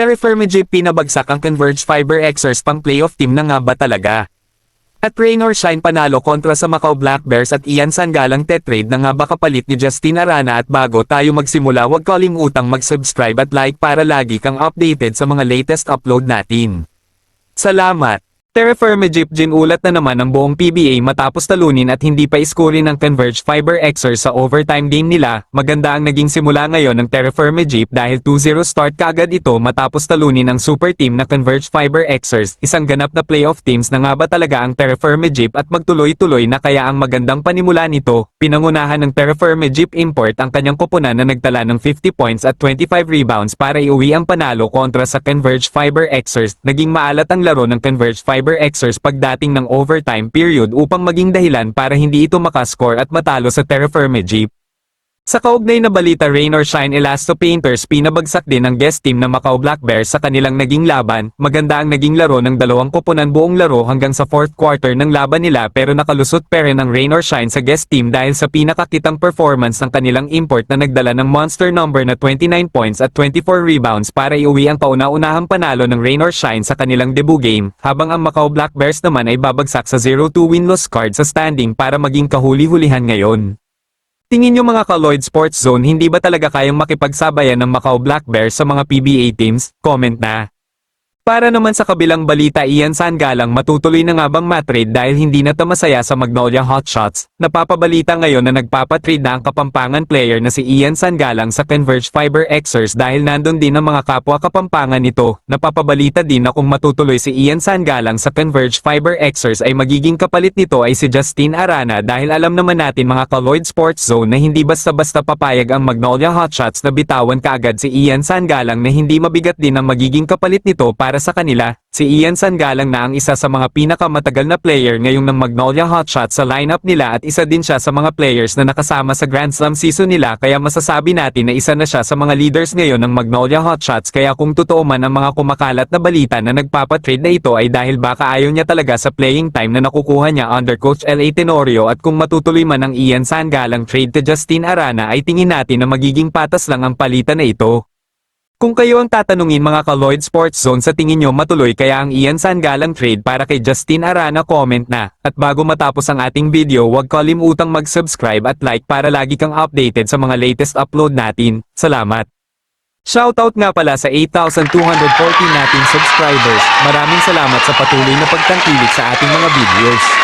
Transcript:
Terraformigip pinabagsak ang Converge Fiber Xers pang playoff team na nga ba talaga? At rain or shine panalo kontra sa Macau Black Bears at Ian Sangalang tetrade na nga ba kapalit ni Justin Arana at bago tayo magsimula huwag kalimutang mag-subscribe at like para lagi kang updated sa mga latest upload natin. Salamat! Terraformigip ginulat na naman ang buong PBA matapos talunin at hindi pa iskorin ng Converge Fiber Xers sa overtime game nila. Maganda ang naging simula ngayon ng Terraformigip dahil 2-0 start kaagad ito matapos talunin ang super team na Converge Fiber Xers. Isang ganap na playoff teams na nga ba talaga ang Terraformigip at magtuloy-tuloy na kaya ang magandang panimula nito. Pinangunahan ng Terraformigip Import ang kanyang koponan na nagtala ng 50 points at 25 rebounds para iuwi ang panalo kontra sa Converge Fiber Xers. Naging maalat ang laro ng Converge Fiber Xers pagdating ng overtime period upang maging dahilan para hindi ito makascore at matalo sa Terraformigip. Sa kaugnay na balita rain or shine Elasto Painters pinabagsak din ang guest team na Macau Black Bears sa kanilang naging laban. Maganda ang naging laro ng dalawang koponan buong laro hanggang sa fourth quarter ng laban nila pero nakalusot pa rin ang rain or shine sa guest team dahil sa pinakakitang performance ng kanilang import na nagdala ng monster number na 29 points at 24 rebounds para iuwi ang kauna-unahang panalo ng rain or shine sa kanilang debut game, habang ang Macau Black Bears naman ay babagsak sa 0-2 win-loss card sa standing para maging kahuli-hulihan ngayon. Tingin nyo mga ka-Lloyd Sports Zone, hindi ba talaga kayang makipagsabayan ng Macau Black Bears sa mga PBA teams? Comment na. Para naman sa kabilang balita Ian Sangalang matutuloy na nga bang matrade dahil hindi na masaya sa Magnolia Hotshots? Napapabalita ngayon na nagpapatrade na ang Kapampangan player na si Ian Sangalang sa Converge Fiber Xers dahil nandun din ang mga kapwa Kapampangan nito. Napapabalita din na kung matutuloy si Ian Sangalang sa Converge Fiber Xers ay magiging kapalit nito ay si Justin Arana dahil alam naman natin mga ka-Lloyd Sports Zone na hindi basta-basta papayag ang Magnolia Hotshots na bitawan kaagad si Ian Sangalang na hindi mabigat din ang magiging kapalit nito para sa kanila. Si Ian Sangalang na ang isa sa mga pinakamatagal na player ngayong ng Magnolia Hotshots sa lineup nila at isa din siya sa mga players na nakasama sa Grand Slam season nila kaya masasabi natin na isa na siya sa mga leaders ngayon ng Magnolia Hotshots kaya kung totoo man ang mga kumakalat na balita na nagpapatrade na ito ay dahil baka ayaw niya talaga sa playing time na nakukuha niya under Coach L.A. Tenorio at kung matutuloy man ang Ian Sangalang trade to Justin Arana ay tingin natin na magiging patas lang ang palitan na ito. Kung kayo ang tatanungin mga ka-Lloyd Sports Zone sa tingin nyo matuloy kaya ang Ian Sangalang trade para kay Justin Arana comment na. At bago matapos ang ating video huwag kalimutang mag-subscribe at like para lagi kang updated sa mga latest upload natin. Salamat! Shoutout nga pala sa 8,214 nating subscribers. Maraming salamat sa patuloy na pagtangkilik sa ating mga videos.